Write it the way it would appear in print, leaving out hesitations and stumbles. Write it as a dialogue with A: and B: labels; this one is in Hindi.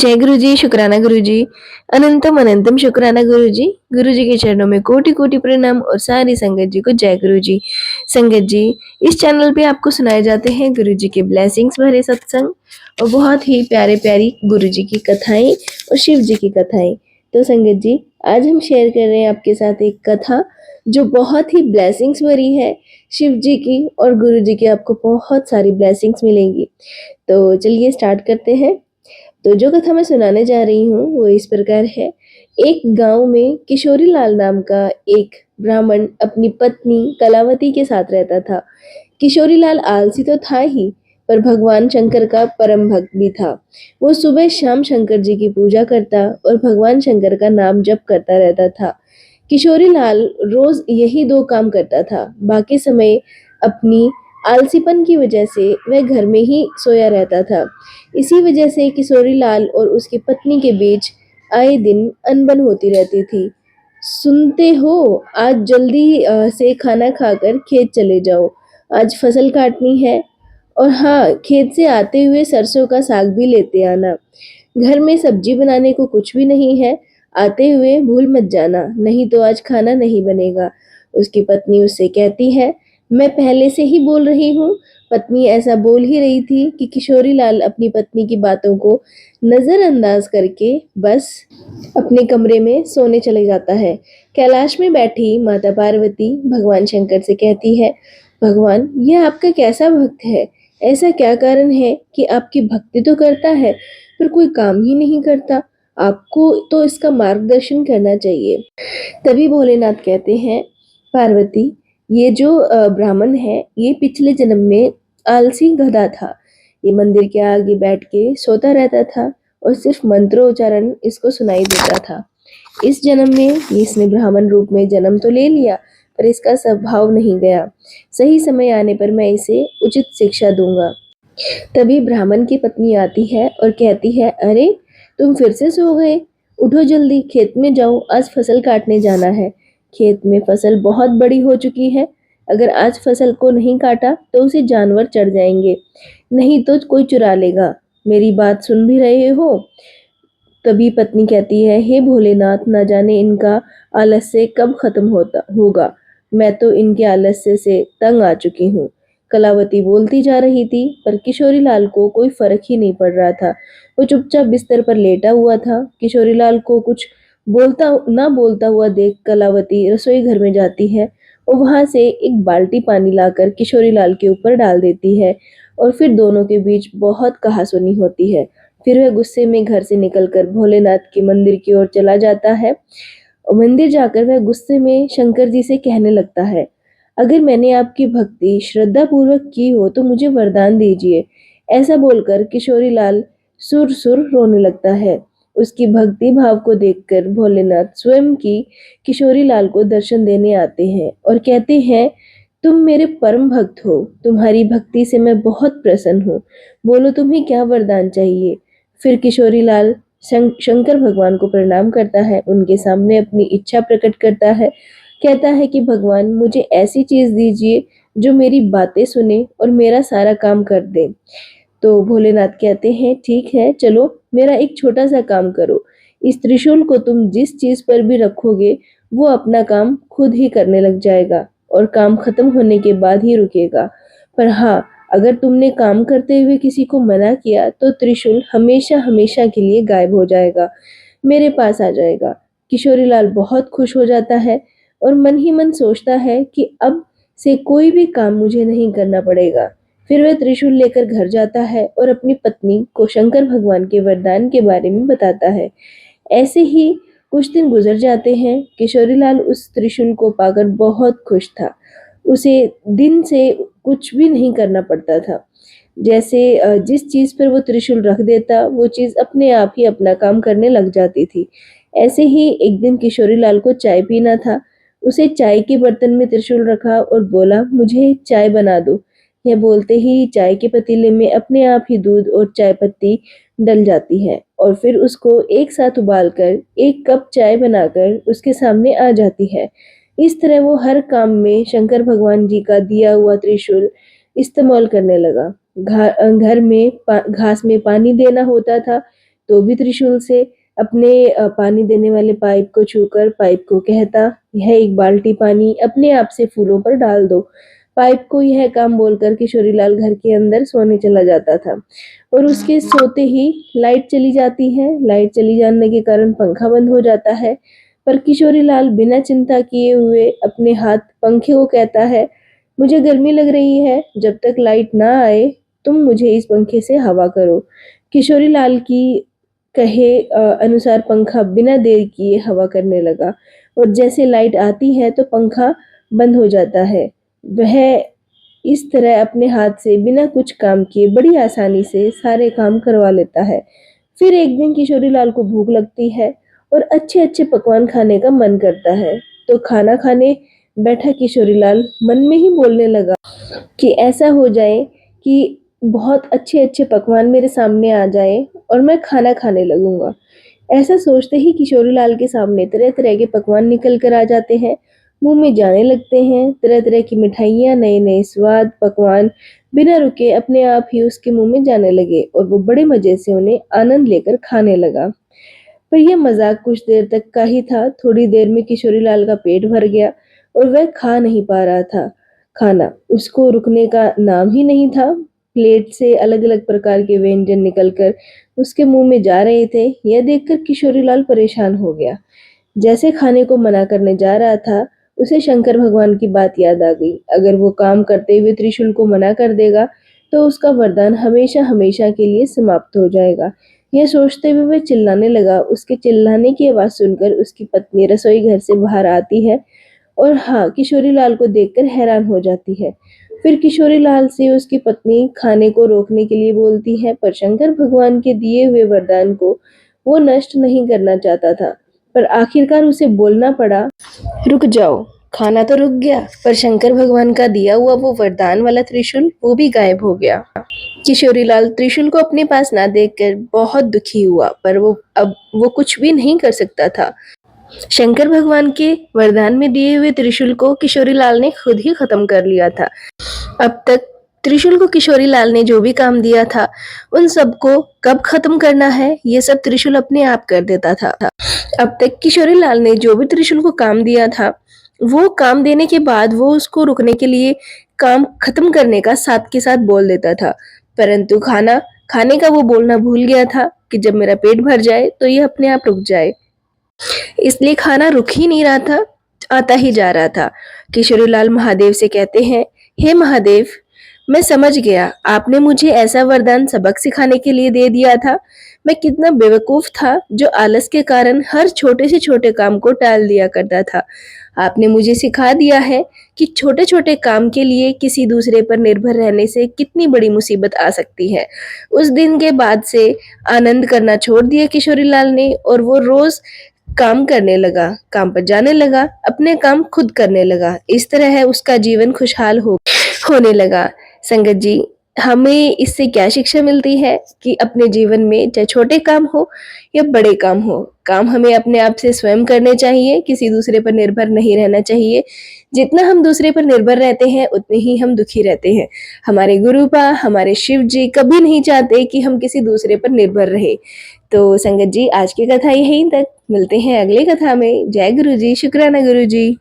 A: जय गुरु जी, शुक्राना गुरु जी। अनंतम अनंतम शुक्राना गुरु जी। गुरु जी के चरणों में कोटि कोटि प्रणाम और सारी संगत जी को जय गुरु जी। संगत जी, इस चैनल पे आपको सुनाए जाते हैं गुरु जी के ब्लेसिंग्स भरे सत्संग और बहुत ही प्यारे प्यारी गुरु जी की कथाएं और शिव जी की कथाएं। तो संगत जी, आज हम शेयर कर रहे हैं आपके साथ एक कथा जो बहुत ही ब्लेसिंग्स भरी है। शिव जी की और गुरु जी की आपको बहुत सारी ब्लेसिंग्स मिलेंगी। तो चलिए स्टार्ट करते हैं। तो जो कथा मैं सुनाने जा रही हूँ वो इस प्रकार है। एक गांव में किशोरी लाल नाम का एक ब्राह्मण अपनी पत्नी कलावती के साथ रहता था। किशोरी लाल आलसी तो था ही, पर भगवान शंकर का परम भक्त भी था। वो सुबह शाम शंकर जी की पूजा करता और भगवान शंकर का नाम जप करता रहता था। किशोरी लाल रोज यही दो काम करता था। बाकी समय अपनी आलसीपन की वजह से वह घर में ही सोया रहता था। इसी वजह से किशोरी लाल और उसकी पत्नी के बीच आए दिन अनबन होती रहती थी। सुनते हो, आज जल्दी से खाना खाकर खेत चले जाओ, आज फसल काटनी है। और हाँ, खेत से आते हुए सरसों का साग भी लेते आना। घर में सब्जी बनाने को कुछ भी नहीं है, आते हुए भूल मत जाना, नहीं तो आज खाना नहीं बनेगा। उसकी पत्नी उससे कहती है, मैं पहले से ही बोल रही हूँ। पत्नी ऐसा बोल ही रही थी कि किशोरी लाल अपनी पत्नी की बातों को नजरअंदाज करके बस अपने कमरे में सोने चले जाता है। कैलाश में बैठी माता पार्वती भगवान शंकर से कहती है, भगवान, यह आपका कैसा भक्त है? ऐसा क्या कारण है कि आपकी भक्ति तो करता है पर कोई काम ही नहीं करता? आपको तो इसका मार्गदर्शन करना चाहिए। तभी भोलेनाथ कहते हैं, पार्वती, ये जो ब्राह्मण है ये पिछले जन्म में आलसी गधा था। ये मंदिर के आगे बैठ के सोता रहता था और सिर्फ मंत्रोच्चारण इसको सुनाई देता था। इस जन्म में इसने ब्राह्मण रूप में जन्म तो ले लिया, पर इसका स्वभाव नहीं गया। सही समय आने पर मैं इसे उचित शिक्षा दूंगा। तभी ब्राह्मण की पत्नी आती है और कहती है, अरे तुम फिर से सो गए? उठो जल्दी, खेत में जाओ, आज फसल काटने जाना है। खेत में फसल बहुत बड़ी हो चुकी है। अगर आज फसल को नहीं काटा तो उसे जानवर चढ़ जाएंगे, नहीं तो कोई चुरा लेगा। मेरी बात सुन भी रहे हो? तभी पत्नी कहती है, हे भोलेनाथ, न जाने इनका आलस्य कब खत्म होता होगा। मैं तो इनके आलस्य से तंग आ चुकी हूँ। कलावती बोलती जा रही थी, पर किशोरी लाल को कोई फर्क ही नहीं पड़ रहा था। वो चुपचाप बिस्तर पर लेटा हुआ था। किशोरी लाल को कुछ बोलता हुआ देख कलावती रसोई घर में जाती है और वहां से एक बाल्टी पानी लाकर किशोरी लाल के ऊपर डाल देती है और फिर दोनों के बीच बहुत कहासुनी होती है। फिर वह गुस्से में घर से निकलकर भोलेनाथ के मंदिर की ओर चला जाता है और मंदिर जाकर वह गुस्से में शंकर जी से कहने लगता है, अगर मैंने आपकी भक्ति श्रद्धा पूर्वक की हो तो मुझे वरदान दीजिए। ऐसा बोलकर किशोरी लाल सुर सुर रोने लगता है। उसकी भक्ति भाव को देखकर भोलेनाथ स्वयं की किशोरी लाल को दर्शन देने आते हैं और कहते हैं, तुम मेरे परम भक्त हो, तुम्हारी भक्ति से मैं बहुत प्रसन्न हूँ। बोलो, तुम्हें क्या वरदान चाहिए? फिर किशोरी लाल शंकर भगवान को प्रणाम करता है, उनके सामने अपनी इच्छा प्रकट करता है। कहता है कि भगवान, मुझे ऐसी चीज दीजिए जो मेरी बातें सुने और मेरा सारा काम कर दे। तो भोलेनाथ कहते हैं, ठीक है, चलो मेरा एक छोटा सा काम करो। इस त्रिशूल को तुम जिस चीज पर भी रखोगे वो अपना काम खुद ही करने लग जाएगा और काम खत्म होने के बाद ही रुकेगा। पर हाँ, अगर तुमने काम करते हुए किसी को मना किया तो त्रिशूल हमेशा हमेशा के लिए गायब हो जाएगा, मेरे पास आ जाएगा। किशोरी लाल बहुत खुश हो जाता है और मन ही मन सोचता है कि अब से कोई भी काम मुझे नहीं करना पड़ेगा। फिर वह त्रिशूल लेकर घर जाता है और अपनी पत्नी को शंकर भगवान के वरदान के बारे में बताता है। ऐसे ही कुछ दिन गुजर जाते हैं। किशोरी लाल उस त्रिशूल को पाकर बहुत खुश था। उसे दिन से कुछ भी नहीं करना पड़ता था। जैसे जिस चीज पर वो त्रिशूल रख देता वो चीज अपने आप ही अपना काम करने लग जाती थी। ऐसे ही एक दिन किशोरी लाल को चाय पीना था। उसे चाय के बर्तन में त्रिशूल रखा और बोला, मुझे चाय बना दो। यह बोलते ही चाय के पतीले में अपने आप ही दूध और चाय पत्ती डल जाती है और फिर उसको एक साथ उबालकर एक कप चाय बनाकर उसके सामने आ जाती है। इस तरह वो हर काम में शंकर भगवान जी का दिया हुआ त्रिशूल इस्तेमाल करने लगा। घर में घास में पानी देना होता था, तो भी त्रिशूल से अपने पानी देने वाले पाइप को छूकर पाइप को कहता, यह एक बाल्टी पानी अपने आप से फूलों पर डाल दो। पाइप को यह काम बोलकर किशोरीलाल घर के अंदर सोने चला जाता था और उसके सोते ही लाइट चली जाती है। लाइट चली जाने के कारण पंखा बंद हो जाता है, पर किशोरीलाल बिना चिंता किए हुए अपने हाथ पंखे को कहता है, मुझे गर्मी लग रही है, जब तक लाइट ना आए तुम मुझे इस पंखे से हवा करो। किशोरीलाल की कहे अनुसार पंखा बिना देर किए हवा करने लगा और जैसे लाइट आती है तो पंखा बंद हो जाता है। वह इस तरह अपने हाथ से बिना कुछ काम किए बड़ी आसानी से सारे काम करवा लेता है। फिर एक दिन किशोरीलाल को भूख लगती है और अच्छे-अच्छे पकवान खाने का मन करता है। तो खाना खाने बैठा किशोरीलाल मन में ही बोलने लगा कि ऐसा हो जाए कि बहुत अच्छे-अच्छे पकवान मेरे सामने आ जाए और मैं खाना खाने लगूंगा। ऐसा सोचते ही किशोरीलाल के सामने तरह-तरह के पकवान निकल कर आ जाते हैं, मुंह में जाने लगते हैं। तरह-तरह की मिठाइयाँ, नए-नए स्वाद, पकवान बिना रुके अपने आप ही उसके मुंह में जाने लगे और वो बड़े मजे से उन्हें आनंद लेकर खाने लगा। पर यह मजाक कुछ देर तक का ही था। थोड़ी देर में किशोरीलाल का पेट भर गया और वह खा नहीं पा रहा था खाना। उसको रुकने का नाम ही नहीं था। प्लेट से अलग-अलग प्रकार के व्यंजन निकलकर उसके मुंह में जा रहे थे। यह देखकर किशोरीलाल परेशान हो गया। जैसे खाने को मना करने जा रहा था, उसे शंकर भगवान की बात याद आ गई। अगर वो काम करते हुए त्रिशूल को मना कर देगा, तो उसका वरदान हमेशा-हमेशा के लिए समाप्त हो जाएगा। यह सोचते हुए वह चिल्लाने लगा। उसके चिल्लाने की आवाज़ सुनकर उसकी पत्नी रसोई घर से बाहर आती है और हाँ, किशोरीलाल को देखकर हैरान हो जाती है। फिर किशोरीलाल से उसकी पत्नी खाने को रोकने के लिए बोलती है, पर शंकर भगवान के दिए हुए वरदान को वो नष्ट नहीं करना चाहता था। पर आखिरकार उसे बोलना पड़ा, रुक जाओ। खाना तो रुक गया, पर शंकर भगवान का दिया हुआ वो वरदान वाला त्रिशूल वो भी गायब हो गया। किशोरीलाल त्रिशूल को अपने पास ना देखकर बहुत दुखी हुआ, पर वो कुछ भी नहीं कर सकता था। शंकर भगवान के वरदान में दिए हुए त्रिशूल को किशोरीलाल ने खुद ही खत्म कर लिया था। अब तक त्रिशूल को किशोरीलाल ने जो भी काम दिया था, उन सबको कब खत्म करना है, ये सब त्रिशूल अपने आप कर देता था। अब तक किशोरीलाल ने जो भी त्रिशूल को काम दिया था, वो काम देने के बाद वो उसको रुकने के लिए काम खत्म करने का साथ के साथ बोल देता था। परंतु खाना खाने का वो बोलना भूल गया था कि जब मेरा पेट भर जाए तो ये अपने आप रुक जाए। इसलिए खाना रुक ही नहीं रहा था, आता ही जा रहा था। किशोरीलाल महादेव से कहते हैं, हे महादेव, मैं समझ गया, आपने मुझे ऐसा वरदान सबक सिखाने के लिए दे दिया था। मैं कितना बेवकूफ था जो आलस के कारण हर छोटे से छोटे काम को टाल दिया करता था। आपने मुझे सिखा दिया है कि छोटे-छोटे काम के लिए किसी दूसरे पर निर्भर रहने से कितनी बड़ी मुसीबत आ सकती है। उस दिन के बाद से आनंद करना छोड़ दिया किशोरीलाल ने और वो रोज काम करने लगा, काम पर जाने लगा, अपने काम खुद करने लगा। इस तरह है उसका जीवन खुशहाल होने लगा। संगत जी, हमें इससे क्या शिक्षा मिलती है कि अपने जीवन में चाहे छोटे काम हो या बड़े काम हो, काम हमें अपने आप से स्वयं करने चाहिए, किसी दूसरे पर निर्भर नहीं रहना चाहिए। जितना हम दूसरे पर निर्भर रहते हैं, उतने ही हम दुखी रहते हैं। हमारे गुरुपा, हमारे शिव जी कभी नहीं चाहते कि हम किसी दूसरे पर निर्भर रहे। तो संगत जी, आज की कथा यहीं तक। मिलते हैं अगली कथा में। जय गुरु जी, शुक्राना गुरु जी।